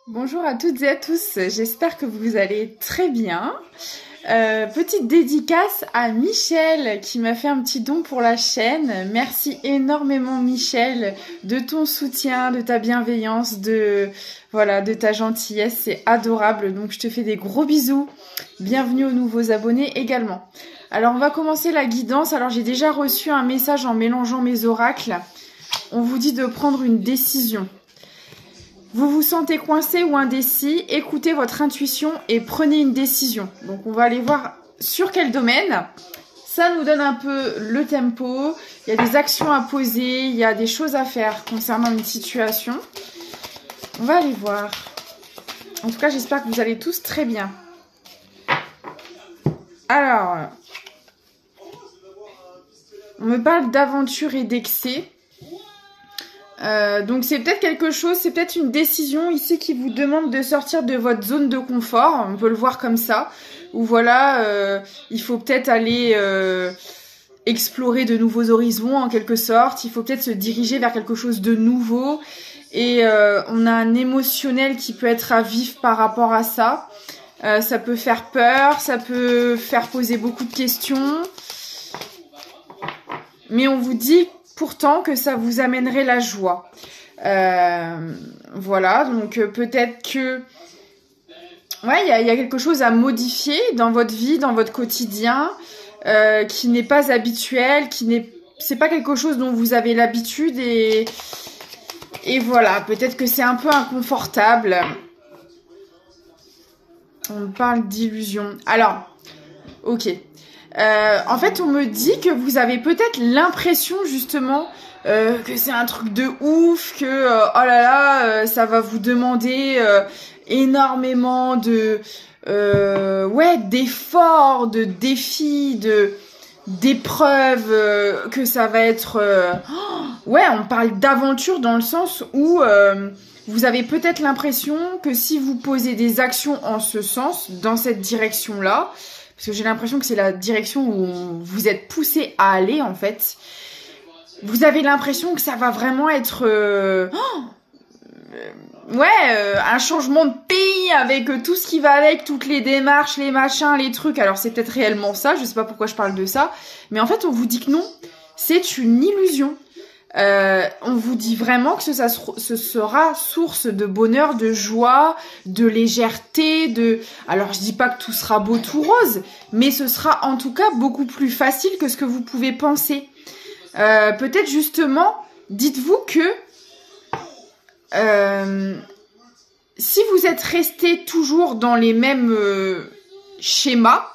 Bonjour à toutes et à tous, j'espère que vous allez très bien. Petite dédicace à Michel qui m'a fait un petit don pour la chaîne. Merci énormément Michel de ton soutien, de ta bienveillance, de ta gentillesse, c'est adorable. Donc je te fais des gros bisous. Bienvenue aux nouveaux abonnés également. Alors on va commencer la guidance. Alors j'ai déjà reçu un message en mélangeant mes oracles. On vous dit de prendre une décision. Vous vous sentez coincé ou indécis, écoutez votre intuition et prenez une décision. Donc on va aller voir sur quel domaine. Ça nous donne un peu le tempo. Il y a des actions à poser, il y a des choses à faire concernant une situation. On va aller voir. En tout cas, j'espère que vous allez tous très bien. Alors, on me parle d'aventure et d'excès. Donc c'est peut-être quelque chose, c'est peut-être une décision ici qui vous demande de sortir de votre zone de confort, on peut le voir comme ça, ou voilà, il faut peut-être aller explorer de nouveaux horizons en quelque sorte, il faut peut-être se diriger vers quelque chose de nouveau, et on a un émotionnel qui peut être à vif par rapport à ça. Ça peut faire peur, ça peut faire poser beaucoup de questions, mais on vous dit pourtant que ça vous amènerait la joie. Voilà, donc peut-être que ouais, il y a quelque chose à modifier dans votre vie, dans votre quotidien, qui n'est pas habituel, c'est pas quelque chose dont vous avez l'habitude et voilà, peut-être que c'est un peu inconfortable. On parle d'illusion. Alors, ok. En fait, on me dit que vous avez peut-être l'impression justement que c'est un truc de ouf, que oh là là, ça va vous demander énormément de d'efforts, de défis, d'épreuves, que ça va être on parle d'aventure dans le sens où vous avez peut-être l'impression que si vous posez des actions en ce sens, dans cette direction-là, parce que j'ai l'impression que c'est la direction où vous êtes poussé à aller, en fait. Vous avez l'impression que ça va vraiment être un changement de pays avec tout ce qui va avec, toutes les démarches, les machins, les trucs. Alors c'est peut-être réellement ça, je sais pas pourquoi je parle de ça. Mais en fait, on vous dit que non, c'est une illusion. On vous dit vraiment que ce sera source de bonheur, de joie, de légèreté, alors je dis pas que tout sera beau tout rose, mais ce sera en tout cas beaucoup plus facile que ce que vous pouvez penser. Peut-être justement, dites-vous que si vous êtes resté toujours dans les mêmes schémas,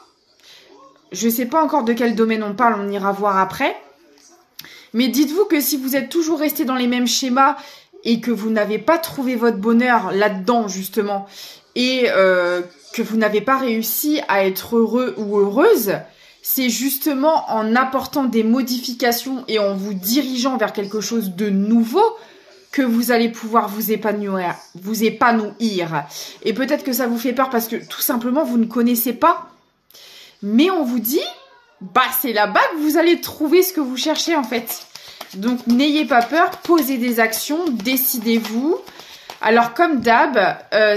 je sais pas encore de quel domaine on parle, on ira voir après. Mais dites-vous que si vous êtes toujours resté dans les mêmes schémas et que vous n'avez pas trouvé votre bonheur là-dedans, justement, et que vous n'avez pas réussi à être heureux ou heureuse, c'est justement en apportant des modifications et en vous dirigeant vers quelque chose de nouveau que vous allez pouvoir vous épanouir. Et peut-être que ça vous fait peur parce que tout simplement, vous ne connaissez pas. Mais on vous dit... c'est là-bas que vous allez trouver ce que vous cherchez en fait. Donc n'ayez pas peur, posez des actions, décidez-vous. Alors comme d'hab,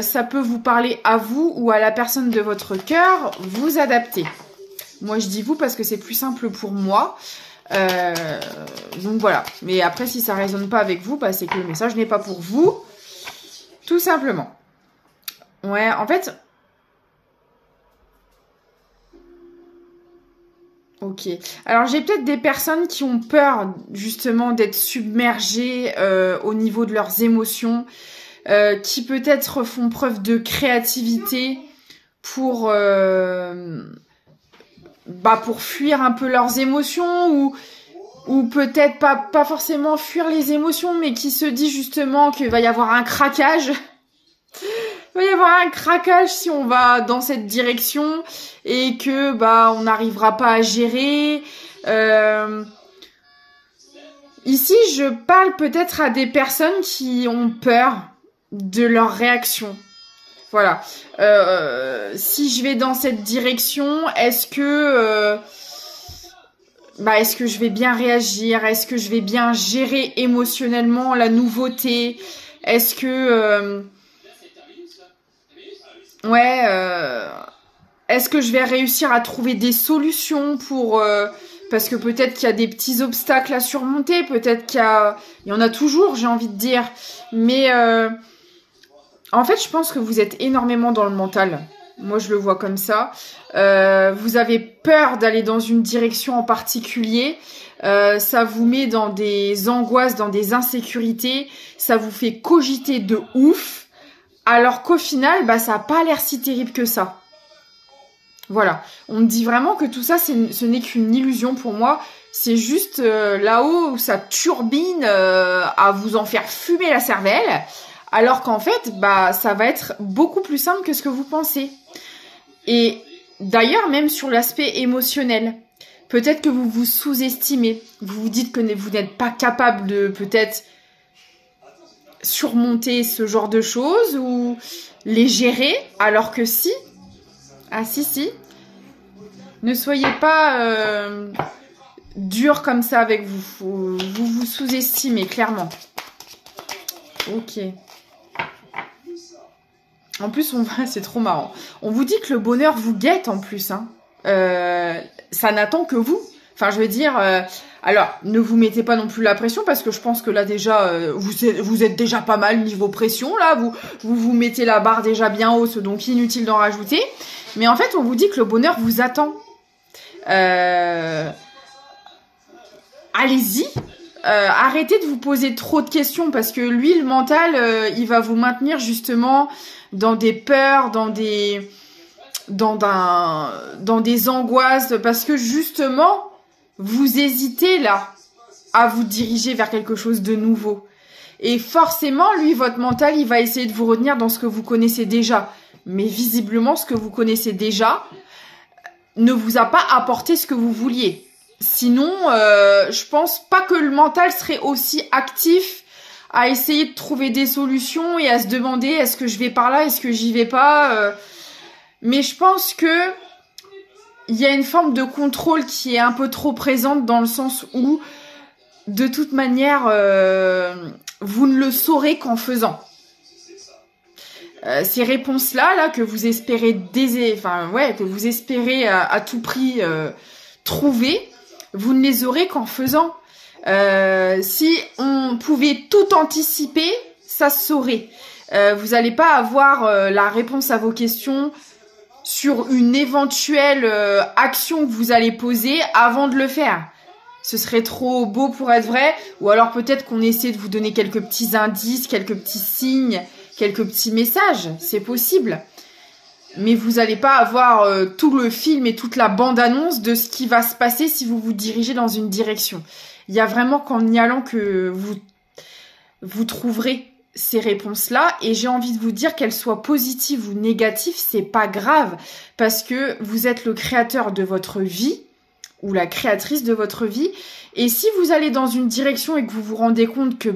ça peut vous parler à vous ou à la personne de votre cœur, vous adaptez. Moi je dis vous parce que c'est plus simple pour moi. Donc voilà. Mais après si ça résonne pas avec vous, c'est que le message n'est pas pour vous. Tout simplement. Ouais, en fait... Ok. Alors, j'ai peut-être des personnes qui ont peur, justement, d'être submergées au niveau de leurs émotions, qui peut-être font preuve de créativité pour fuir un peu leurs émotions ou peut-être pas forcément fuir les émotions, mais qui se dit justement qu'il va y avoir un craquage. Il va y avoir un craquage si on va dans cette direction et que on n'arrivera pas à gérer. Ici, je parle peut-être à des personnes qui ont peur de leur réaction. Voilà. Si je vais dans cette direction, est-ce que je vais bien réagir? Est-ce que je vais bien gérer émotionnellement la nouveauté? Est-ce que Ouais, est-ce que je vais réussir à trouver des solutions pour... parce que peut-être qu'il y a des petits obstacles à surmonter, peut-être il y en a toujours, j'ai envie de dire. Mais en fait, je pense que vous êtes énormément dans le mental. Moi, je le vois comme ça. Vous avez peur d'aller dans une direction en particulier. Ça vous met dans des angoisses, dans des insécurités. Ça vous fait cogiter de ouf. Alors qu'au final, bah, ça n'a pas l'air si terrible que ça. Voilà. On me dit vraiment que tout ça, ce n'est qu'une illusion pour moi. C'est juste là-haut où ça turbine à vous en faire fumer la cervelle. Alors qu'en fait, bah, ça va être beaucoup plus simple que ce que vous pensez. Et d'ailleurs, même sur l'aspect émotionnel, peut-être que vous vous sous-estimez. Vous vous dites que vous n'êtes pas capable de peut-être surmonter ce genre de choses ou les gérer, alors que si. Ah si. Ne soyez pas dur comme ça avec vous. Vous vous sous-estimez, clairement. Ok. En plus, c'est trop marrant. On vous dit que le bonheur vous guette en plus. Hein. Ça n'attend que vous. Enfin, je veux dire... alors, ne vous mettez pas non plus la pression parce que je pense que là déjà, vous êtes déjà pas mal niveau pression. Là, vous mettez la barre déjà bien hausse, donc inutile d'en rajouter. Mais en fait, on vous dit que le bonheur vous attend. Allez-y. Arrêtez de vous poser trop de questions parce que lui, le mental, il va vous maintenir justement dans des peurs, dans des angoisses, parce que justement, vous hésitez là à vous diriger vers quelque chose de nouveau. Et forcément, lui, votre mental, il va essayer de vous retenir dans ce que vous connaissez déjà. Mais visiblement, ce que vous connaissez déjà ne vous a pas apporté ce que vous vouliez. Sinon, je pense pas que le mental serait aussi actif à essayer de trouver des solutions et à se demander est-ce que je vais par là, est-ce que j'y vais pas. Mais je pense que il y a une forme de contrôle qui est un peu trop présente dans le sens où, de toute manière, vous ne le saurez qu'en faisant. Ces réponses-là, que vous espérez que vous espérez à tout prix trouver, vous ne les aurez qu'en faisant. Si on pouvait tout anticiper, ça se saurait. Vous n'allez pas avoir la réponse à vos questions sur une éventuelle action que vous allez poser avant de le faire. Ce serait trop beau pour être vrai, ou alors peut-être qu'on essaie de vous donner quelques petits indices, quelques petits signes, quelques petits messages, c'est possible. Mais vous n'allez pas avoir tout le film et toute la bande-annonce de ce qui va se passer si vous vous dirigez dans une direction. Il y a vraiment qu'en y allant que vous trouverez ces réponses-là, et j'ai envie de vous dire qu'elles soient positives ou négatives, c'est pas grave, parce que vous êtes le créateur de votre vie, ou la créatrice de votre vie, et si vous allez dans une direction et que vous vous rendez compte que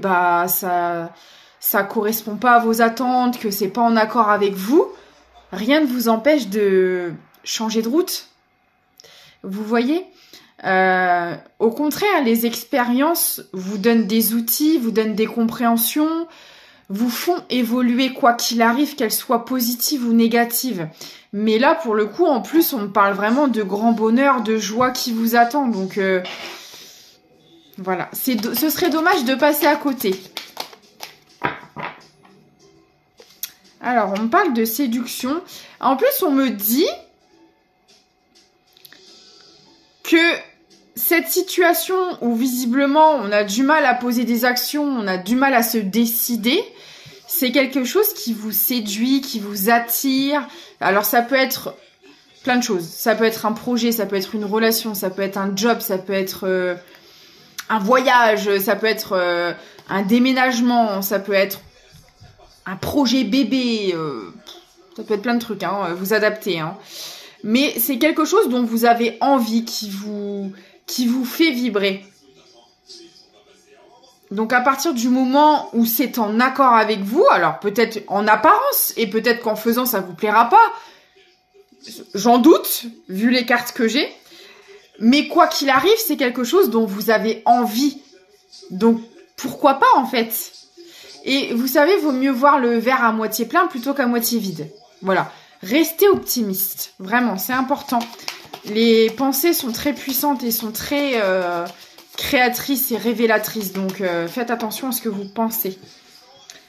ça correspond pas à vos attentes, que c'est pas en accord avec vous, rien ne vous empêche de changer de route. Vous voyez ? Au contraire, les expériences vous donnent des outils, vous donnent des compréhensions, vous font évoluer quoi qu'il arrive, qu'elles soient positives ou négatives. Mais là, pour le coup, en plus, on parle vraiment de grand bonheur, de joie qui vous attend. Donc, voilà. Ce serait dommage de passer à côté. Alors, on parle de séduction. En plus, on me dit que cette situation où visiblement on a du mal à poser des actions, on a du mal à se décider, c'est quelque chose qui vous séduit, qui vous attire. Alors ça peut être plein de choses. Ça peut être un projet, ça peut être une relation, ça peut être un job, ça peut être un voyage, ça peut être un déménagement, ça peut être un projet bébé, ça peut être plein de trucs, hein, vous adaptez. Hein. Mais c'est quelque chose dont vous avez envie, qui vous fait vibrer. Donc à partir du moment où c'est en accord avec vous, alors peut-être en apparence, et peut-être qu'en faisant ça vous plaira pas, j'en doute, vu les cartes que j'ai, mais quoi qu'il arrive, c'est quelque chose dont vous avez envie. Donc pourquoi pas en fait ? Et vous savez, vaut mieux voir le verre à moitié plein plutôt qu'à moitié vide. Voilà. Restez optimiste. Vraiment, c'est important. Les pensées sont très puissantes et sont très créatrices et révélatrices. Donc, faites attention à ce que vous pensez.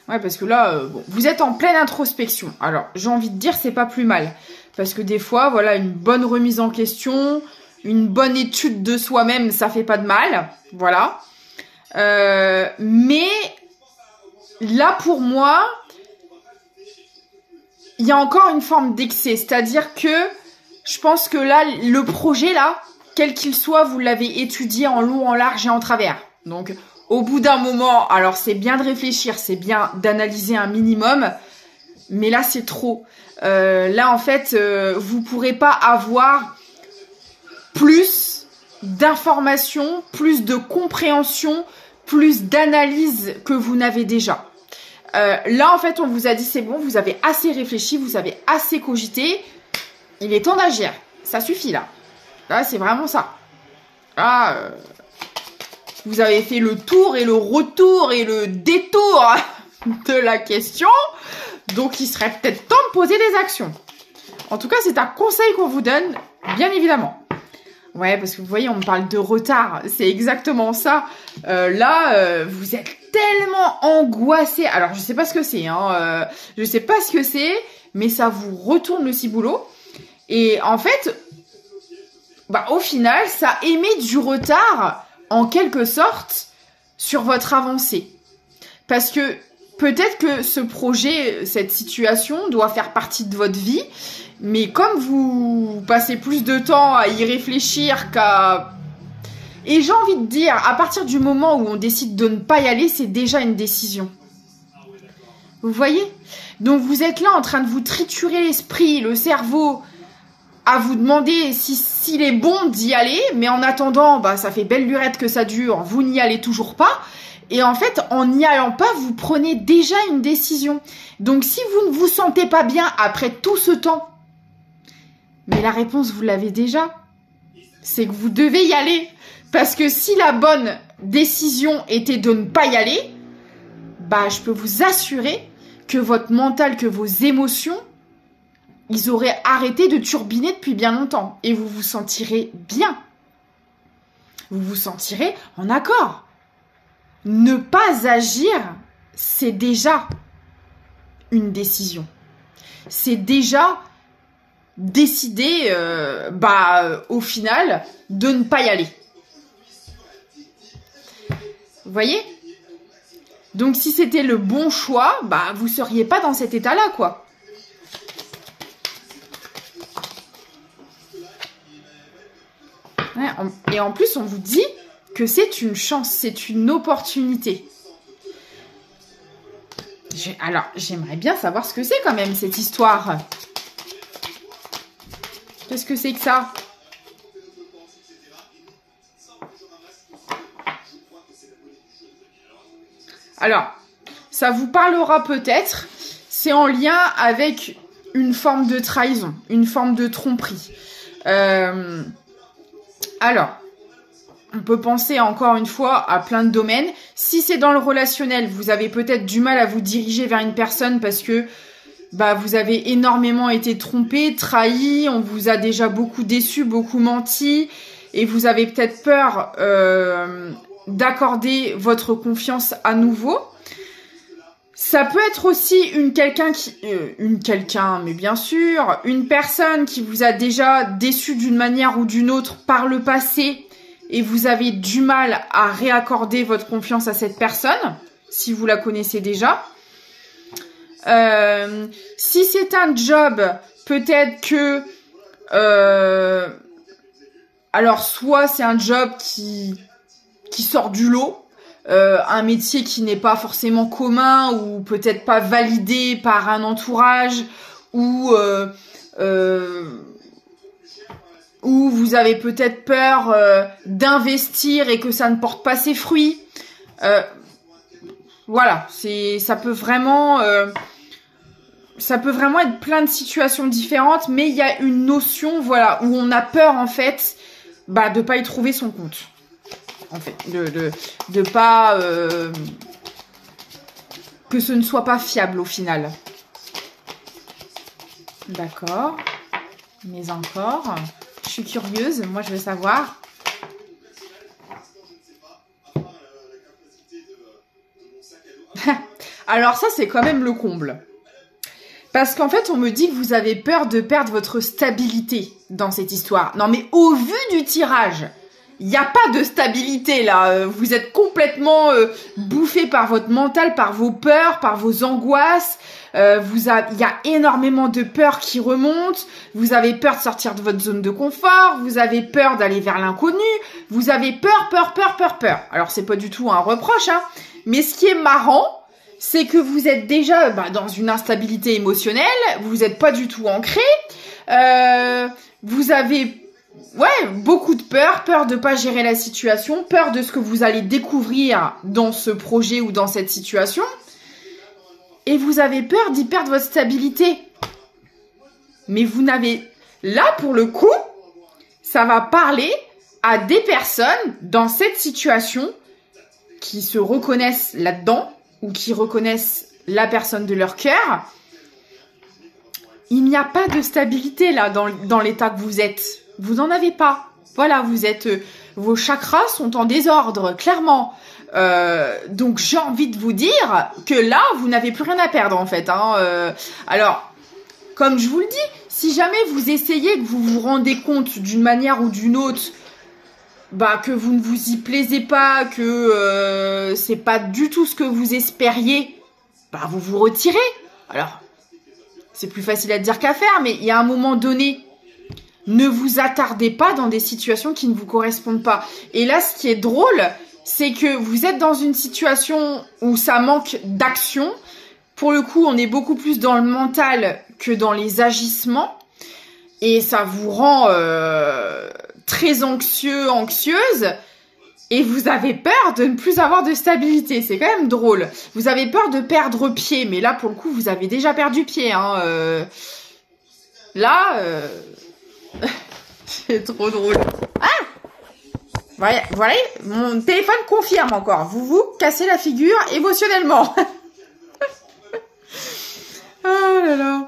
Ouais, parce que là, bon, vous êtes en pleine introspection. Alors, j'ai envie de dire, c'est pas plus mal. Parce que des fois, voilà, une bonne remise en question, une bonne étude de soi-même, ça fait pas de mal. Voilà. Mais là, pour moi, il y a encore une forme d'excès. C'est-à-dire que je pense que là, le projet, là, quel qu'il soit, vous l'avez étudié en long, en large et en travers. Donc, au bout d'un moment, alors c'est bien de réfléchir, c'est bien d'analyser un minimum, mais là, c'est trop. Là, en fait, vous pourrez pas avoir plus d'informations, plus de compréhension, plus d'analyse que vous n'avez déjà. Là, en fait, on vous a dit, c'est bon, vous avez assez réfléchi, vous avez assez cogité. Il est temps d'agir. Ça suffit, là. Là, c'est vraiment ça. Là, vous avez fait le tour et le retour et le détour de la question. Donc, il serait peut-être temps de poser des actions. En tout cas, c'est un conseil qu'on vous donne, bien évidemment. Ouais, parce que vous voyez, on me parle de retard. C'est exactement ça. Là, vous êtes tellement angoissé. Alors, je sais pas ce que c'est. Hein, je sais pas ce que c'est, mais ça vous retourne le ciboulot. Et en fait, bah, au final, ça émet du retard, en quelque sorte, sur votre avancée. Parce que peut-être que ce projet, cette situation, doit faire partie de votre vie. Mais comme vous passez plus de temps à y réfléchir qu'à... Et j'ai envie de dire, à partir du moment où on décide de ne pas y aller, c'est déjà une décision. Vous voyez? Donc vous êtes là en train de vous triturer l'esprit, le cerveau, à vous demander s'il est bon d'y aller, mais en attendant, bah, ça fait belle lurette que ça dure, vous n'y allez toujours pas. Et en fait, en n'y allant pas, vous prenez déjà une décision. Donc si vous ne vous sentez pas bien après tout ce temps, mais la réponse, vous l'avez déjà. C'est que vous devez y aller. Parce que si la bonne décision était de ne pas y aller, bah, je peux vous assurer que votre mental, que vos émotions, ils auraient arrêté de turbiner depuis bien longtemps. Et vous vous sentirez bien. Vous vous sentirez en accord. Ne pas agir, c'est déjà une décision. C'est déjà décider, au final, de ne pas y aller. Vous voyez? Donc, si c'était le bon choix, bah, vous seriez pas dans cet état-là, quoi. Ouais, et en plus, on vous dit que c'est une chance, c'est une opportunité. Alors, j'aimerais bien savoir ce que c'est quand même, cette histoire. Qu'est-ce que c'est que ça? Alors, ça vous parlera peut-être. C'est en lien avec une forme de trahison, une forme de tromperie. Alors, on peut penser encore une fois à plein de domaines. Si c'est dans le relationnel, vous avez peut-être du mal à vous diriger vers une personne parce que bah, vous avez énormément été trompé, trahi, on vous a déjà beaucoup déçu, beaucoup menti, et vous avez peut-être peur d'accorder votre confiance à nouveau. Ça peut être aussi une personne qui vous a déjà déçu d'une manière ou d'une autre par le passé, et vous avez du mal à réaccorder votre confiance à cette personne, si vous la connaissez déjà. Si c'est un job, peut-être que... alors, soit c'est un job qui sort du lot, un métier qui n'est pas forcément commun, ou peut-être pas validé par un entourage, ou vous avez peut-être peur d'investir et que ça ne porte pas ses fruits. Voilà, ça peut vraiment être plein de situations différentes, mais il y a une notion, voilà, où on a peur en fait, bah, de pas y trouver son compte. En fait, de pas que ce ne soit pas fiable au final. D'accord. Mais encore. Je suis curieuse. Moi, je veux savoir. Alors ça, c'est quand même le comble. Parce qu'en fait, on me dit que vous avez peur de perdre votre stabilité dans cette histoire. Non, mais au vu du tirage, il n'y a pas de stabilité là. Vous êtes complètement bouffé par votre mental, par vos peurs, par vos angoisses. Il y a énormément de peurs qui remontent. Vous avez peur de sortir de votre zone de confort. Vous avez peur d'aller vers l'inconnu. Vous avez peur. Alors, c'est pas du tout un reproche, hein. Mais ce qui est marrant, c'est que vous êtes déjà dans une instabilité émotionnelle, vous n'êtes pas du tout ancré, vous avez beaucoup de peur de pas gérer la situation, peur de ce que vous allez découvrir dans ce projet ou dans cette situation, et vous avez peur d'y perdre votre stabilité. Mais vous n'avez... Là, pour le coup, ça va parler à des personnes dans cette situation qui se reconnaissent là-dedans, ou qui reconnaissent la personne de leur cœur. Il n'y a pas de stabilité là dans l'état que vous êtes. Vous n'en avez pas. Voilà, vous êtes... vos chakras sont en désordre, clairement. Donc j'ai envie de vous dire que là, vous n'avez plus rien à perdre en fait. Hein. Alors, comme je vous le dis, si jamais vous essayez, que vous vous rendez compte d'une manière ou d'une autre, que vous ne vous y plaisez pas, que c'est pas du tout ce que vous espériez, vous vous retirez. Alors, c'est plus facile à dire qu'à faire, mais il y a un moment donné, ne vous attardez pas dans des situations qui ne vous correspondent pas. Et là, ce qui est drôle, c'est que vous êtes dans une situation où ça manque d'action. Pour le coup, on est beaucoup plus dans le mental que dans les agissements. Et ça vous rend... très anxieuse, et vous avez peur de ne plus avoir de stabilité. C'est quand même drôle. Vous avez peur de perdre pied, mais là, pour le coup, vous avez déjà perdu pied. Hein. Là, c'est trop drôle. Ah, voilà, mon téléphone confirme encore. Vous vous cassez la figure émotionnellement. Oh là là.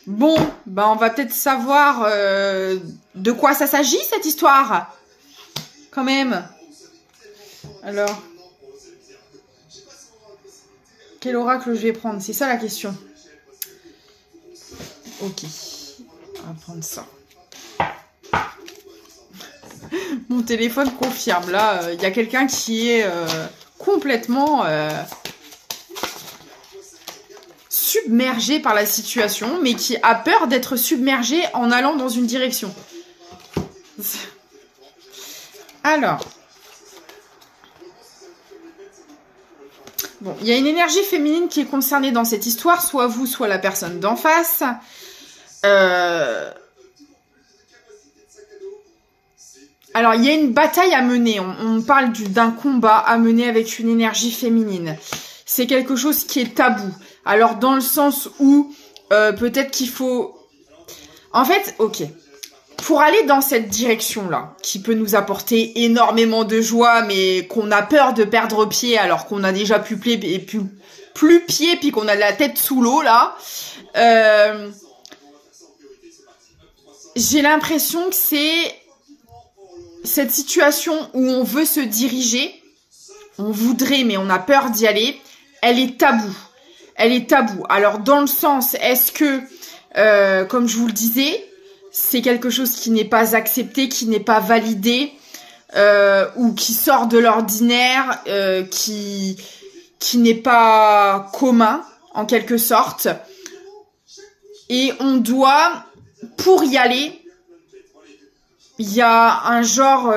Bon, on va peut-être savoir de quoi ça s'agit, cette histoire. Quand même. Alors. Quel oracle je vais prendre? C'est ça la question. Ok. On va prendre ça. Mon téléphone confirme. Là, il y a quelqu'un qui est complètement... submergé par la situation, mais qui a peur d'être submergé en allant dans une direction. Alors. Bon, il y a une énergie féminine qui est concernée dans cette histoire, soit vous, soit la personne d'en face. Alors, il y a une bataille à mener. On parle d'un combat à mener avec une énergie féminine. C'est quelque chose qui est tabou. Alors, dans le sens où peut-être qu'il faut... En fait, ok. Pour aller dans cette direction-là, qui peut nous apporter énormément de joie, mais qu'on a peur de perdre pied alors qu'on a déjà plus pied, puis qu'on a la tête sous l'eau, là, j'ai l'impression que c'est cette situation où on veut se diriger, on voudrait, mais on a peur d'y aller, elle est taboue. Elle est taboue. Alors, dans le sens, est-ce que, comme je vous le disais, c'est quelque chose qui n'est pas accepté, qui n'est pas validé, ou qui sort de l'ordinaire, qui n'est pas commun, en quelque sorte. Et on doit, pour y aller, il y a un genre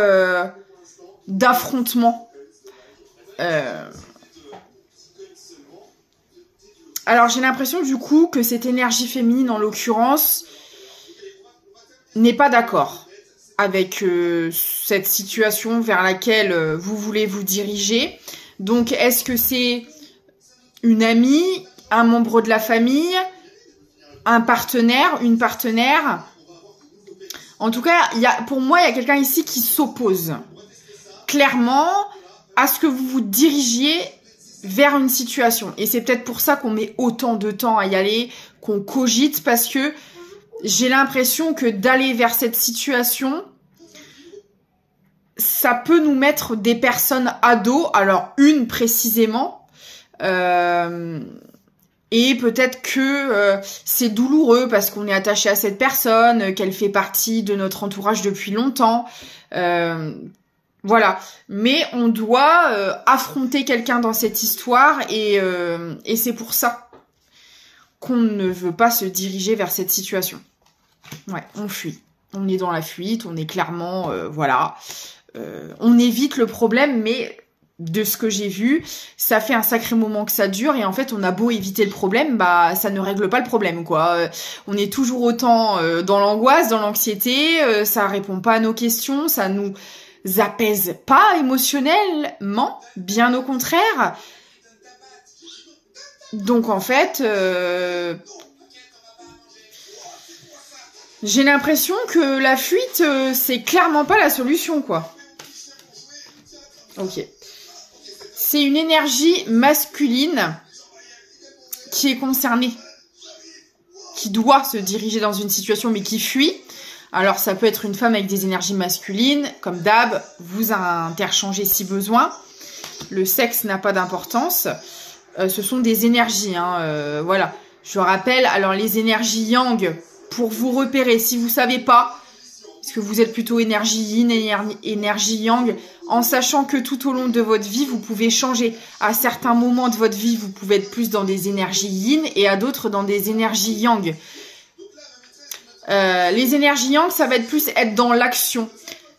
d'affrontement. Alors, j'ai l'impression, du coup, que cette énergie féminine, en l'occurrence, n'est pas d'accord avec cette situation vers laquelle vous voulez vous diriger. Donc, est-ce que c'est une amie, un membre de la famille, un partenaire, une partenaire? En tout cas, pour moi, il y a quelqu'un ici qui s'oppose clairement à ce que vous vous dirigiez vers une situation. Et c'est peut-être pour ça qu'on met autant de temps à y aller, qu'on cogite, parce que j'ai l'impression que d'aller vers cette situation, ça peut nous mettre des personnes à dos, alors une précisément, et peut-être que c'est douloureux parce qu'on est attaché à cette personne, qu'elle fait partie de notre entourage depuis longtemps, voilà. Mais on doit affronter quelqu'un dans cette histoire et c'est pour ça qu'on ne veut pas se diriger vers cette situation. Ouais, on fuit. On est dans la fuite, on est clairement, voilà. On évite le problème, mais de ce que j'ai vu, ça fait un sacré moment que ça dure et en fait, on a beau éviter le problème, bah ça ne règle pas le problème, quoi. On est toujours autant dans l'angoisse, dans l'anxiété, ça répond pas à nos questions, ça nous apaise pas émotionnellement, bien au contraire. Donc en fait, j'ai l'impression que la fuite, c'est clairement pas la solution, quoi. Ok. C'est une énergie masculine qui est concernée, qui doit se diriger dans une situation, mais qui fuit. Alors, ça peut être une femme avec des énergies masculines. Comme d'hab, vous interchangez si besoin. Le sexe n'a pas d'importance. Ce sont des énergies, hein, voilà. Je rappelle, alors les énergies yang, pour vous repérer, si vous savez pas, est-ce que vous êtes plutôt énergie yin, énergie yang, en sachant que tout au long de votre vie, vous pouvez changer. À certains moments de votre vie, vous pouvez être plus dans des énergies yin et à d'autres dans des énergies yang. Les énergies yang, ça va être plus être dans l'action,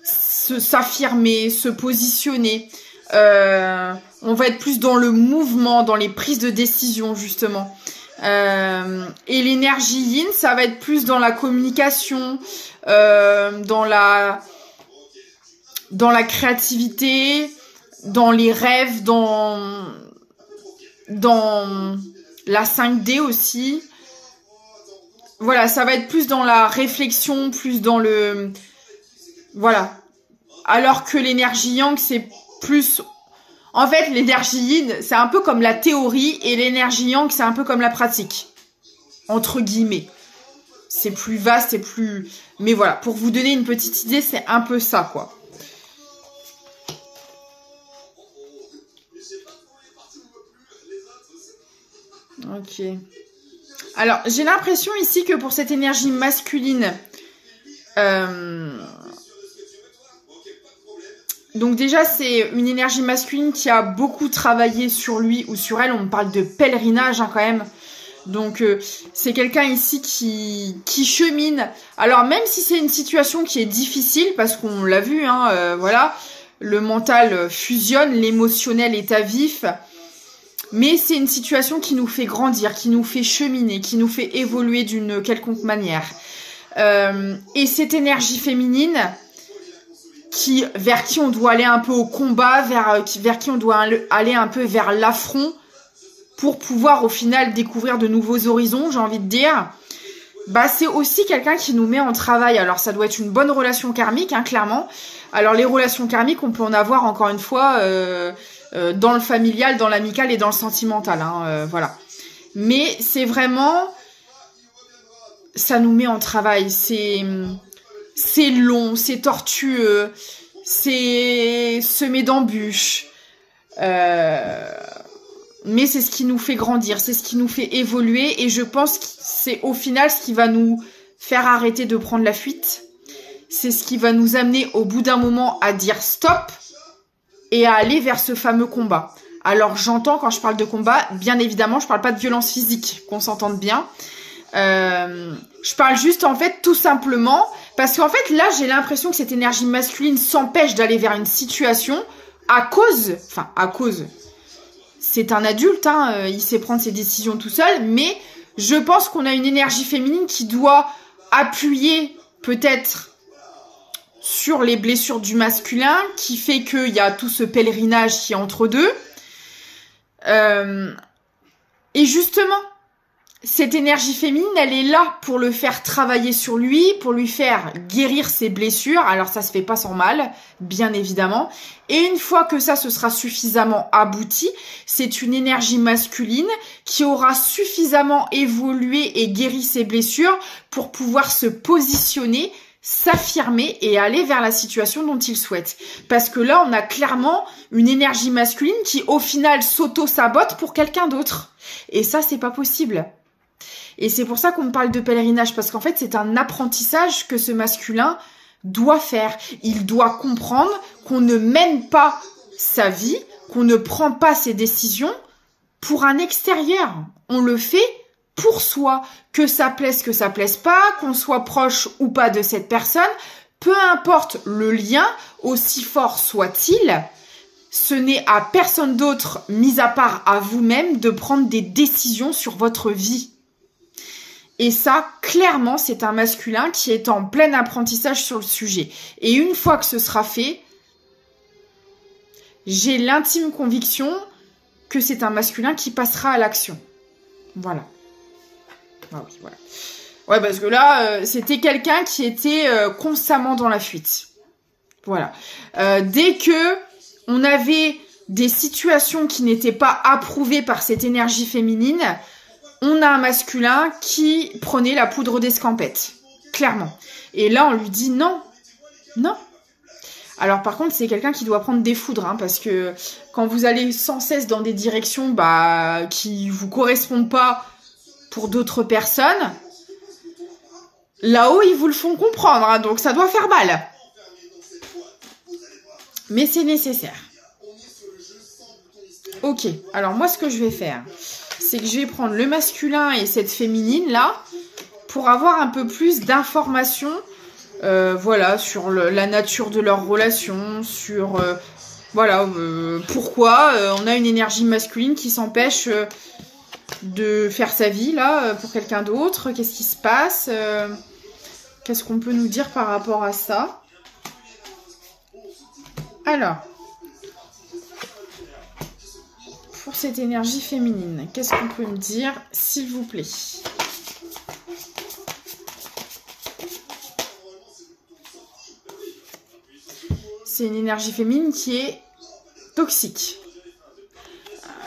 s'affirmer, se positionner. On va être plus dans le mouvement, dans les prises de décision, justement. Et l'énergie yin, ça va être plus dans la communication, dans la créativité, dans les rêves, dans la 5D aussi. Voilà, ça va être plus dans la réflexion, plus dans le... Voilà. Alors que l'énergie yang, c'est plus... En fait, l'énergie yin, c'est un peu comme la théorie et l'énergie yang, c'est un peu comme la pratique. Entre guillemets. C'est plus vaste et plus... Mais voilà, pour vous donner une petite idée, c'est un peu ça, quoi. Ok. Alors, j'ai l'impression ici que pour cette énergie masculine... Donc déjà, c'est une énergie masculine qui a beaucoup travaillé sur lui ou sur elle. On parle de pèlerinage, hein, quand même. Donc, c'est quelqu'un ici qui chemine. Alors, même si c'est une situation qui est difficile, parce qu'on l'a vu, hein, voilà, le mental fusionne, l'émotionnel est à vif. Mais c'est une situation qui nous fait grandir, qui nous fait cheminer, qui nous fait évoluer d'une quelconque manière. Et cette énergie féminine... vers qui on doit aller un peu au combat, vers qui on doit aller un peu vers l'affront pour pouvoir au final découvrir de nouveaux horizons, j'ai envie de dire. Bah, c'est aussi quelqu'un qui nous met en travail. Alors ça doit être une bonne relation karmique, hein, clairement. Alors les relations karmiques, on peut en avoir encore une fois dans le familial, dans l'amical et dans le sentimental, hein, voilà. Mais c'est vraiment... Ça nous met en travail, c'est long, c'est tortueux, c'est semé d'embûches. Mais c'est ce qui nous fait grandir, c'est ce qui nous fait évoluer. Et je pense que c'est au final ce qui va nous faire arrêter de prendre la fuite. C'est ce qui va nous amener au bout d'un moment à dire stop et à aller vers ce fameux combat. Alors j'entends quand je parle de combat, bien évidemment, je parle pas de violence physique, qu'on s'entende bien. Je parle juste en fait tout simplement parce qu'en fait là j'ai l'impression que cette énergie masculine s'empêche d'aller vers une situation à cause, c'est un adulte, hein, il sait prendre ses décisions tout seul, mais je pense qu'on a une énergie féminine qui doit appuyer peut-être sur les blessures du masculin, qui fait qu'il y a tout ce pèlerinage qui est entre deux. Et justement, cette énergie féminine, elle est là pour le faire travailler sur lui, pour lui faire guérir ses blessures. Alors ça se fait pas sans mal, bien évidemment. Et une fois que ça, ce sera suffisamment abouti, c'est une énergie masculine qui aura suffisamment évolué et guéri ses blessures pour pouvoir se positionner, s'affirmer et aller vers la situation dont il souhaite. Parce que là, on a clairement une énergie masculine qui, au final, s'auto-sabote pour quelqu'un d'autre. Et ça, c'est pas possible. Et c'est pour ça qu'on me parle de pèlerinage, parce qu'en fait, c'est un apprentissage que ce masculin doit faire. Il doit comprendre qu'on ne mène pas sa vie, qu'on ne prend pas ses décisions pour un extérieur. On le fait pour soi. Que ça plaise pas, qu'on soit proche ou pas de cette personne, peu importe le lien, aussi fort soit-il, ce n'est à personne d'autre, mis à part à vous-même, de prendre des décisions sur votre vie. Et ça, clairement, c'est un masculin qui est en plein apprentissage sur le sujet. Et une fois que ce sera fait, j'ai l'intime conviction que c'est un masculin qui passera à l'action. Voilà. Ah oui, voilà. Ouais, parce que là, c'était quelqu'un qui était constamment dans la fuite. Voilà. Dès que on avait des situations qui n'étaient pas approuvées par cette énergie féminine, on a un masculin qui prenait la poudre d'escampette, clairement. Et là, on lui dit non, non. Alors par contre, c'est quelqu'un qui doit prendre des foudres, hein, parce que quand vous allez sans cesse dans des directions qui vous correspondent pas pour d'autres personnes, là-haut, ils vous le font comprendre, hein, donc ça doit faire mal. Mais c'est nécessaire. Ok, alors moi, ce que je vais faire, c'est que je vais prendre le masculin et cette féminine là pour avoir un peu plus d'informations voilà, sur la nature de leur relation, sur voilà, pourquoi on a une énergie masculine qui s'empêche de faire sa vie là pour quelqu'un d'autre, qu'est-ce qui se passe, qu'est-ce qu'on peut nous dire par rapport à ça. Alors, pour cette énergie féminine, qu'est-ce qu'on peut me dire, s'il vous plaît? C'est une énergie féminine qui est toxique.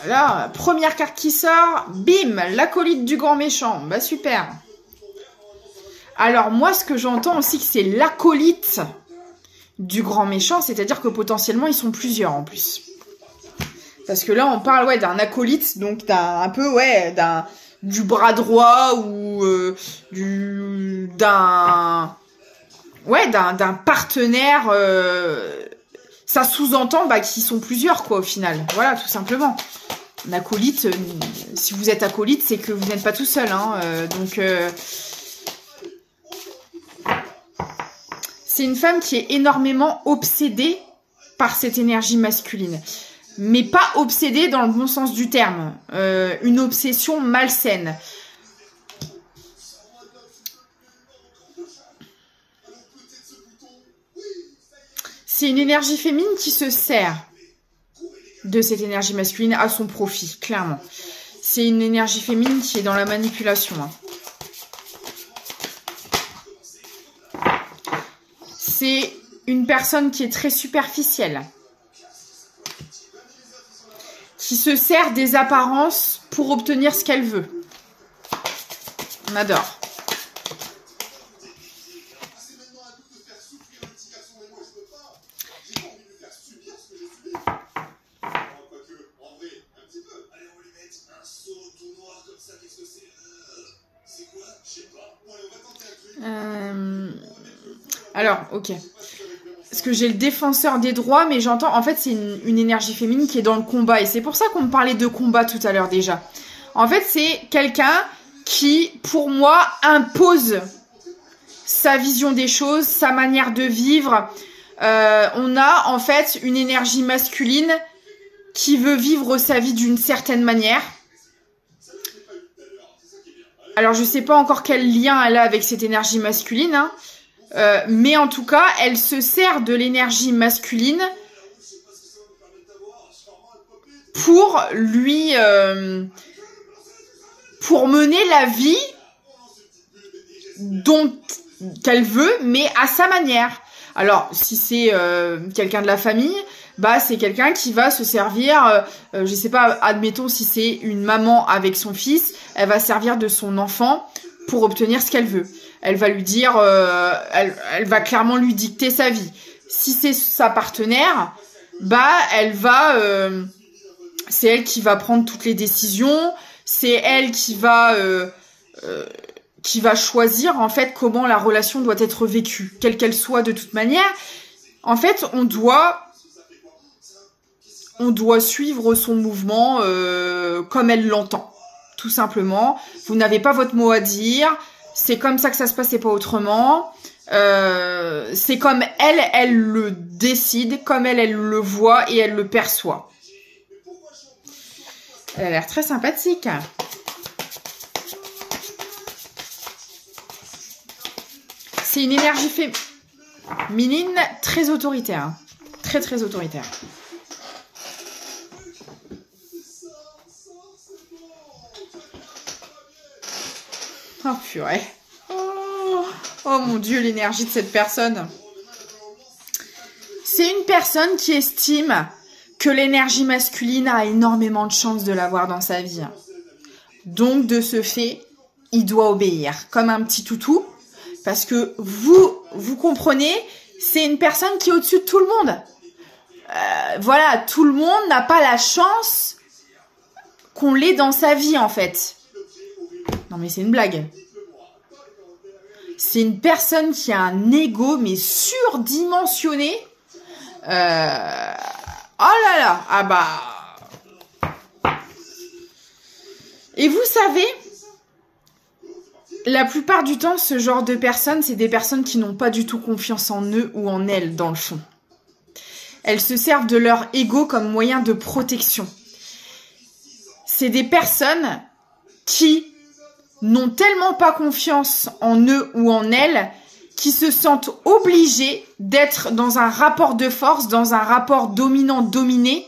Là, première carte qui sort, bim, l'acolyte du grand méchant. Bah super. Alors moi, ce que j'entends aussi, que c'est l'acolyte du grand méchant, c'est-à-dire que potentiellement, ils sont plusieurs en plus. Parce que là, on parle d'un acolyte, donc du bras droit ou d'un partenaire. Ça sous-entend qu'ils sont plusieurs, quoi, au final. Voilà, tout simplement. Un acolyte, si vous êtes acolyte, c'est que vous n'êtes pas tout seul, hein. C'est une femme qui est énormément obsédée par cette énergie masculine. Mais pas obsédée dans le bon sens du terme. Une obsession malsaine. C'est une énergie féminine qui se sert de cette énergie masculine à son profit, clairement. C'est une énergie féminine qui est dans la manipulation. Hein. C'est une personne qui est très superficielle. Qui se sert des apparences pour obtenir ce qu'elle veut. On adore. Alors, ok. Parce que j'ai le défenseur des droits, mais j'entends... En fait, c'est une énergie féminine qui est dans le combat. Et c'est pour ça qu'on me parlait de combat tout à l'heure déjà. En fait, c'est quelqu'un qui, pour moi, impose sa vision des choses, sa manière de vivre. On a, en fait, une énergie masculine qui veut vivre sa vie d'une certaine manière. Alors, je sais pas encore quel lien elle a avec cette énergie masculine, hein. Mais en tout cas, elle se sert de l'énergie masculine pour lui pour mener la vie qu'elle veut, mais à sa manière. Alors, si c'est quelqu'un de la famille, bah c'est quelqu'un qui va se servir, je sais pas, admettons si c'est une maman avec son fils, elle va servir de son enfant pour obtenir ce qu'elle veut. Elle va lui dire, elle va clairement lui dicter sa vie. Si c'est sa partenaire, bah elle va, c'est elle qui va prendre toutes les décisions, c'est elle qui va choisir en fait comment la relation doit être vécue, quelle qu'elle soit de toute manière. En fait, on doit suivre son mouvement comme elle l'entend, tout simplement. Vous n'avez pas votre mot à dire, c'est comme ça que ça se passe et pas autrement. C'est comme elle le décide, comme elle le voit et elle le perçoit. Elle a l'air très sympathique. C'est une énergie féminine très autoritaire. Très, très autoritaire. Oh, purée. Oh mon Dieu, l'énergie de cette personne. C'est une personne qui estime que l'énergie masculine a énormément de chances de l'avoir dans sa vie. Donc, de ce fait, il doit obéir comme un petit toutou. Parce que vous comprenez, c'est une personne qui est au-dessus de tout le monde. Voilà, tout le monde n'a pas la chance qu'on l'ait dans sa vie, en fait. Non, mais c'est une blague. C'est une personne qui a un ego, mais surdimensionné. Oh là là, ah bah... Et vous savez... La plupart du temps, ce genre de personnes, c'est des personnes qui n'ont pas du tout confiance en eux ou en elles, dans le fond. Elles se servent de leur ego comme moyen de protection. C'est des personnes qui n'ont tellement pas confiance en eux ou en elles, qui se sentent obligées d'être dans un rapport de force, dans un rapport dominant-dominé,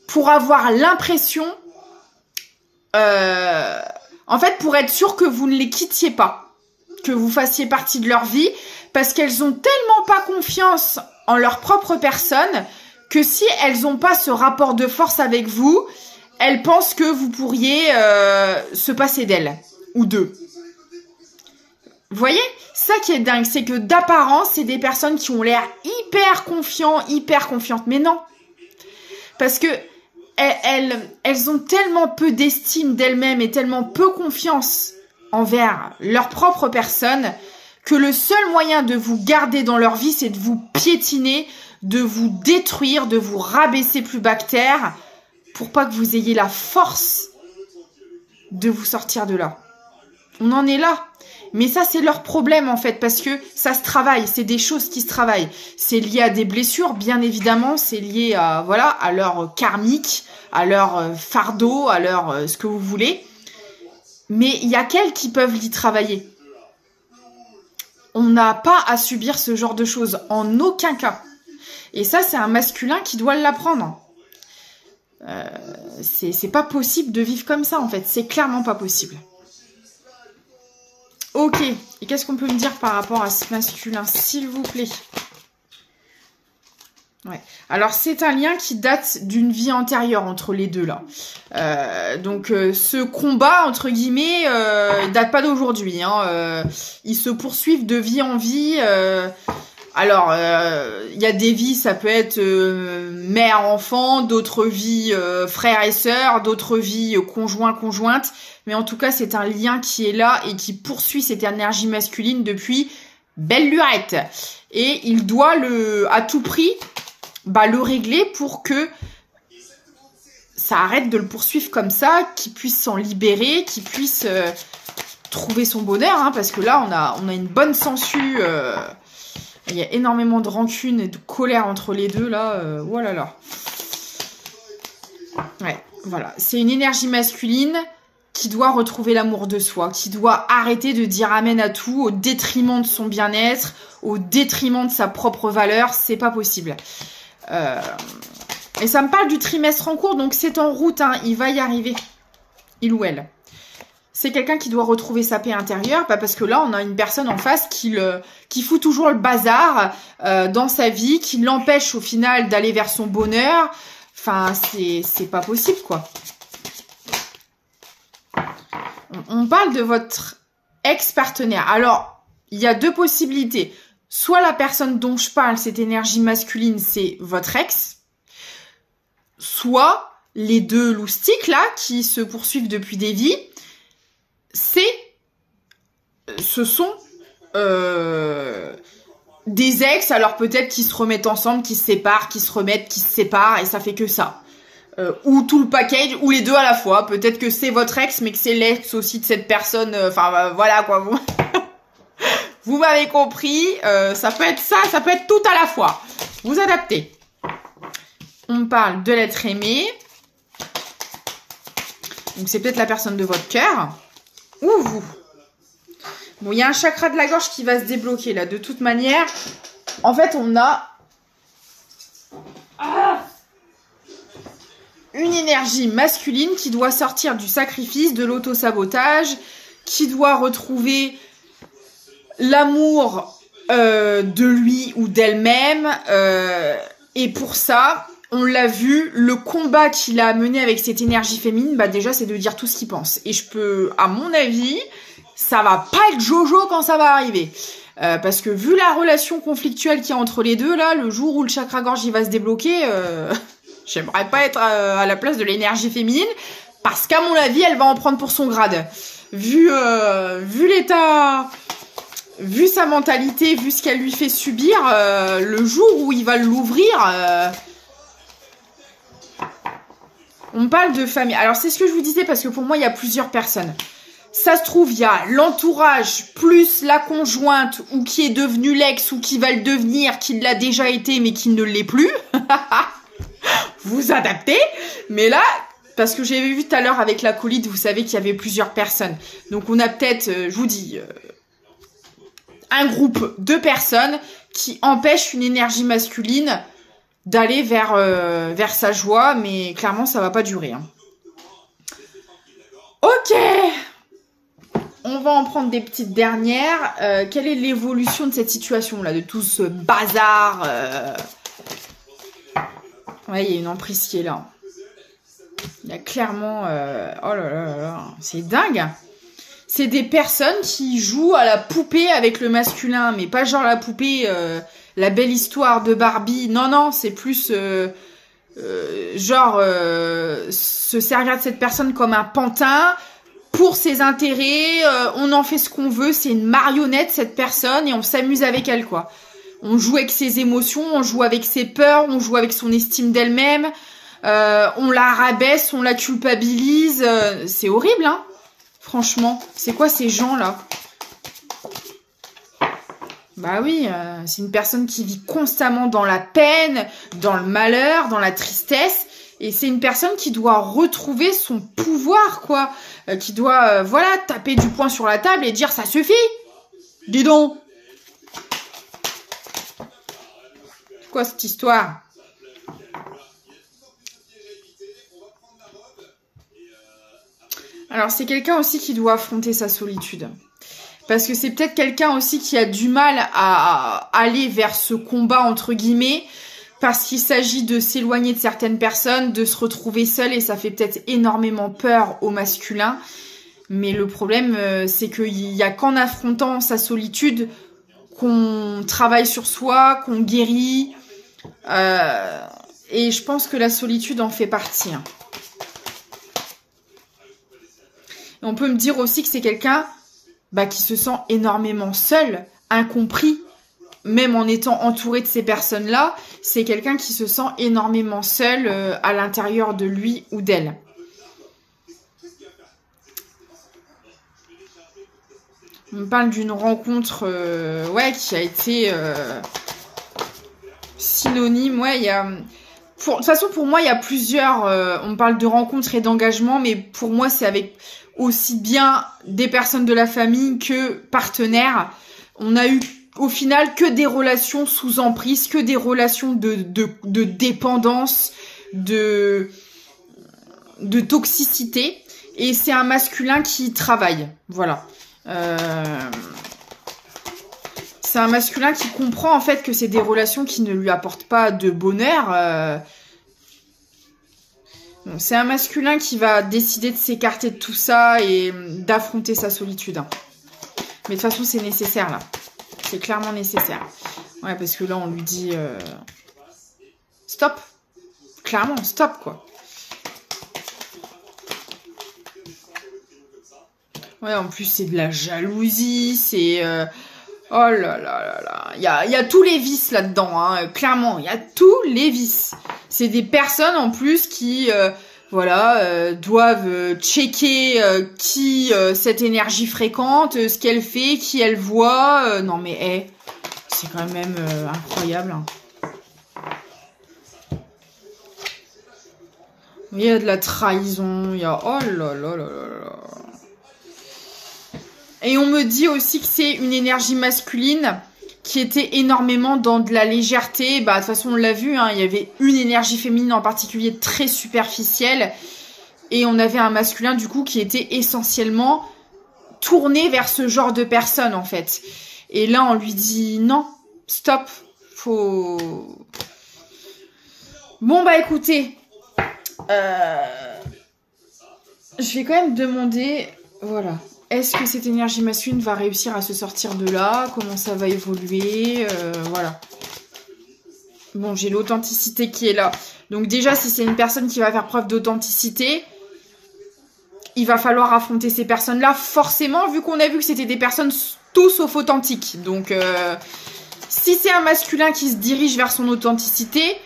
pour avoir l'impression... En fait, pour être sûr que vous ne les quittiez pas, que vous fassiez partie de leur vie, parce qu'elles ont tellement pas confiance en leur propre personne que si elles n'ont pas ce rapport de force avec vous, elles pensent que vous pourriez se passer d'elles ou d'eux. Vous voyez ? Ça qui est dingue, c'est que d'apparence, c'est des personnes qui ont l'air hyper confiantes, mais non. Parce que elles ont tellement peu d'estime d'elles-mêmes et tellement peu confiance envers leur propre personne que le seul moyen de vous garder dans leur vie, c'est de vous piétiner, de vous détruire, de vous rabaisser plus bas que terre pour pas que vous ayez la force de vous sortir de là. On en est là. Mais ça, c'est leur problème, en fait, parce que ça se travaille. C'est des choses qui se travaillent. C'est lié à des blessures, bien évidemment. C'est lié à, voilà, à leur karmique, à leur fardeau, à leur ce que vous voulez. Mais il y a qu'elles qui peuvent l'y travailler. On n'a pas à subir ce genre de choses, en aucun cas. Et ça, c'est un masculin qui doit l'apprendre. C'est pas possible de vivre comme ça, en fait. C'est clairement pas possible. Ok, et qu'est-ce qu'on peut me dire par rapport à ce masculin, s'il vous plaît? Ouais. Alors, c'est un lien qui date d'une vie antérieure entre les deux, là. Donc, ce combat, entre guillemets, date pas d'aujourd'hui. Hein. Ils se poursuivent de vie en vie. Alors, il y a des vies, ça peut être mère-enfant, d'autres vies frères et sœurs, d'autres vies conjointes. Mais en tout cas, c'est un lien qui est là et qui poursuit cette énergie masculine depuis belle lurette. Et il doit à tout prix le régler pour que ça arrête de le poursuivre comme ça, qu'il puisse s'en libérer, qu'il puisse trouver son bonheur. Hein, parce que là, on a une bonne sangsue. Il y a énormément de rancune et de colère entre les deux, là. Voilà, là. Ouais, voilà. C'est une énergie masculine qui doit retrouver l'amour de soi, qui doit arrêter de dire amen à tout au détriment de son bien-être, au détriment de sa propre valeur. C'est pas possible. Et ça me parle du trimestre en cours, donc c'est en route. Hein. Il va y arriver. Il ou elle. c'est quelqu'un qui doit retrouver sa paix intérieure, parce que là, on a une personne en face qui fout toujours le bazar dans sa vie, qui l'empêche au final d'aller vers son bonheur. Enfin, c'est pas possible, quoi. On parle de votre ex-partenaire. Alors, il y a deux possibilités. Soit la personne dont je parle, cette énergie masculine, c'est votre ex. Soit les deux loustiques, là, qui se poursuivent depuis des vies, ce sont des ex, alors peut-être qui se remettent ensemble, qui se séparent, qui se remettent, qui se séparent, et ça fait que ça. Ou tout le package, ou les deux à la fois. Peut-être que c'est votre ex, mais que c'est l'ex aussi de cette personne. Enfin, voilà, quoi. Vous m'avez compris. Ça peut être ça, ça peut être tout à la fois. Vous adaptez. On parle de l'être aimé. Donc, c'est peut-être la personne de votre cœur. Ou vous. Bon, il y a un chakra de la gorge qui va se débloquer, là. De toute manière, en fait, on a... une énergie masculine qui doit sortir du sacrifice, de l'auto-sabotage, qui doit retrouver l'amour de lui ou d'elle-même. Et pour ça, on l'a vu, le combat qu'il a mené avec cette énergie féminine, bah déjà, c'est de dire tout ce qu'il pense. Et je peux, à mon avis, ça va pas être Jojo quand ça va arriver. Parce que vu la relation conflictuelle qu'il y a entre les deux, là, le jour où le chakra-gorge il va se débloquer... j'aimerais pas être à la place de l'énergie féminine, parce qu'à mon avis, elle va en prendre pour son grade. Vu l'état, vu sa mentalité, vu ce qu'elle lui fait subir, le jour où il va l'ouvrir, on parle de famille. Alors c'est ce que je vous disais, parce que pour moi, il y a plusieurs personnes. Ça se trouve, il y a l'entourage, plus la conjointe, ou qui est devenue l'ex, ou qui va le devenir, qui l'a déjà été, mais qui ne l'est plus. Vous adaptez, mais là, parce que j'ai vu tout à l'heure avec l'acolyte, vous savez qu'il y avait plusieurs personnes. Donc on a peut-être, je vous dis, un groupe de personnes qui empêchent une énergie masculine d'aller vers sa joie, mais clairement ça va pas durer. Hein. Ok, on va en prendre des petites dernières. Quelle est l'évolution de cette situation-là, de tout ce bazar Ouais, il y a une emprise qui est là. Il y a clairement... oh là là là là, c'est dingue. C'est des personnes qui jouent à la poupée avec le masculin, mais pas genre la poupée, la belle histoire de Barbie. Non, non, c'est plus se servir de cette personne comme un pantin pour ses intérêts. On en fait ce qu'on veut, c'est une marionnette cette personne et on s'amuse avec elle, quoi. On joue avec ses émotions, on joue avec ses peurs, on joue avec son estime d'elle-même, on la rabaisse, on la culpabilise. C'est horrible, hein. Franchement, c'est quoi ces gens-là? Bah oui, c'est une personne qui vit constamment dans la peine, dans le malheur, dans la tristesse. Et c'est une personne qui doit retrouver son pouvoir, quoi. Qui doit, voilà, taper du poing sur la table et dire « ça suffit ! Dis donc !» Quoi cette histoire? Alors c'est quelqu'un aussi qui doit affronter sa solitude. Parce que c'est peut-être quelqu'un aussi qui a du mal à aller vers ce combat entre guillemets, parce qu'il s'agit de s'éloigner de certaines personnes, de se retrouver seul, et ça fait peut-être énormément peur au masculin. Mais le problème, c'est qu'il y a qu'en affrontant sa solitude qu'on travaille sur soi, qu'on guérit. Et je pense que la solitude en fait partie. Hein. Et on peut me dire aussi que c'est quelqu'un qui se sent énormément seul, incompris, même en étant entouré de ces personnes-là. C'est quelqu'un qui se sent énormément seul à l'intérieur de lui ou d'elle. On me parle d'une rencontre qui a été synonyme. Ouais, il y a... de toute façon, pour moi, il y a plusieurs... on me parle de rencontres et d'engagement, mais pour moi, c'est avec aussi bien des personnes de la famille que partenaires. On a eu au final que des relations sous emprise, que des relations de dépendance, de toxicité. Et c'est un masculin qui travaille. Voilà. C'est un masculin qui comprend en fait que c'est des relations qui ne lui apportent pas de bonheur. Bon, c'est un masculin qui va décider de s'écarter de tout ça et d'affronter sa solitude. Hein. Mais de toute façon, c'est nécessaire là. C'est clairement nécessaire. Ouais, parce que là, on lui dit... Stop. Clairement, stop, quoi. Ouais, en plus, c'est de la jalousie, c'est... Oh là là là là. Il y a tous les vices là-dedans, hein. Clairement, il y a tous les vices. C'est des personnes, en plus, qui... doivent checker qui cette énergie fréquente, ce qu'elle fait, qui elle voit. Non mais c'est quand même incroyable. Hein. Il y a de la trahison, il y a... Oh là là là là là. Et on me dit aussi que c'est une énergie masculine qui était énormément dans de la légèreté. Bah, de toute façon, on l'a vu, hein, il y avait une énergie féminine en particulier très superficielle. Et on avait un masculin, du coup, qui était essentiellement tourné vers ce genre de personne, en fait. Et là, on lui dit, non, stop, faut... Bon, bah, écoutez, je vais quand même demander, voilà... Est-ce que cette énergie masculine va réussir à se sortir de là? Comment ça va évoluer? Voilà. Bon, j'ai l'authenticité qui est là. Donc déjà, si c'est une personne qui va faire preuve d'authenticité, il va falloir affronter ces personnes-là, forcément, vu qu'on a vu que c'était des personnes tout sauf authentiques. Donc, si c'est un masculin qui se dirige vers son authenticité,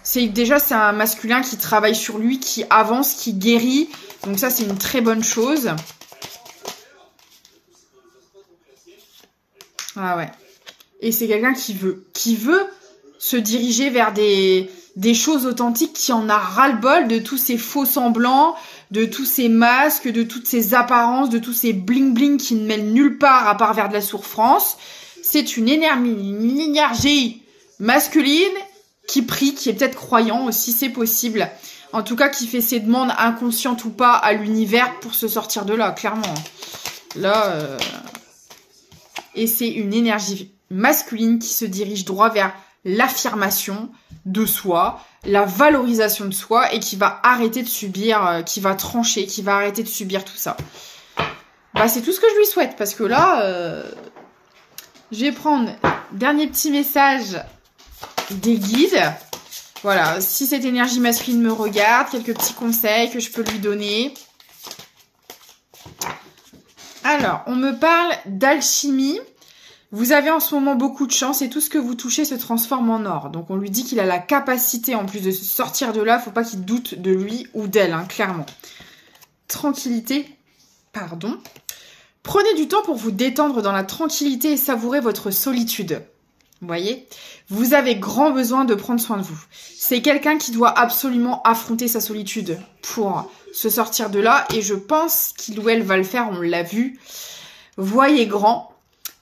c'est un masculin qui travaille sur lui, qui avance, qui guérit. Donc ça, c'est une très bonne chose. Ah ouais. Et c'est quelqu'un qui veut se diriger vers des choses authentiques, qui en a ras-le-bol de tous ces faux semblants, de tous ces masques, de toutes ces apparences, de tous ces bling-bling qui ne mènent nulle part à part vers de la souffrance. C'est une énergie masculine qui prie, qui est peut-être croyant aussi, c'est possible. En tout cas, qui fait ses demandes inconscientes ou pas à l'univers pour se sortir de là, clairement. Là... Et c'est une énergie masculine qui se dirige droit vers l'affirmation de soi, la valorisation de soi et qui va arrêter de subir, qui va trancher, qui va arrêter de subir tout ça. Bah, c'est tout ce que je lui souhaite parce que là, je vais prendre dernier petit message des guides. Voilà, si cette énergie masculine me regarde, quelques petits conseils que je peux lui donner. Alors, on me parle d'alchimie. Vous avez en ce moment beaucoup de chance et tout ce que vous touchez se transforme en or. Donc, on lui dit qu'il a la capacité, en plus de sortir de là, faut pas qu'il doute de lui ou d'elle, hein, clairement. Tranquillité, pardon. Prenez du temps pour vous détendre dans la tranquillité et savourer votre solitude. Vous voyez? Vous avez grand besoin de prendre soin de vous. C'est quelqu'un qui doit absolument affronter sa solitude pour se sortir de là. Et je pense qu'il ou elle va le faire, on l'a vu. Voyez grand.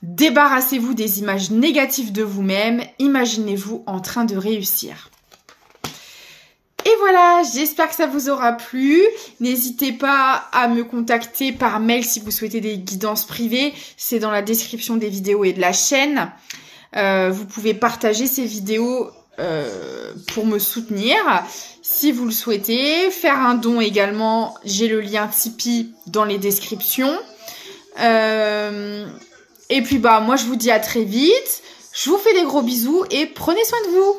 Débarrassez-vous des images négatives de vous-même. Imaginez-vous en train de réussir. Et voilà, j'espère que ça vous aura plu. N'hésitez pas à me contacter par mail si vous souhaitez des guidances privées. C'est dans la description des vidéos et de la chaîne. Vous pouvez partager ces vidéos pour me soutenir si vous le souhaitez. Faire un don également, j'ai le lien Tipeee dans les descriptions. Et puis bah moi je vous dis à très vite. Je vous fais des gros bisous et prenez soin de vous.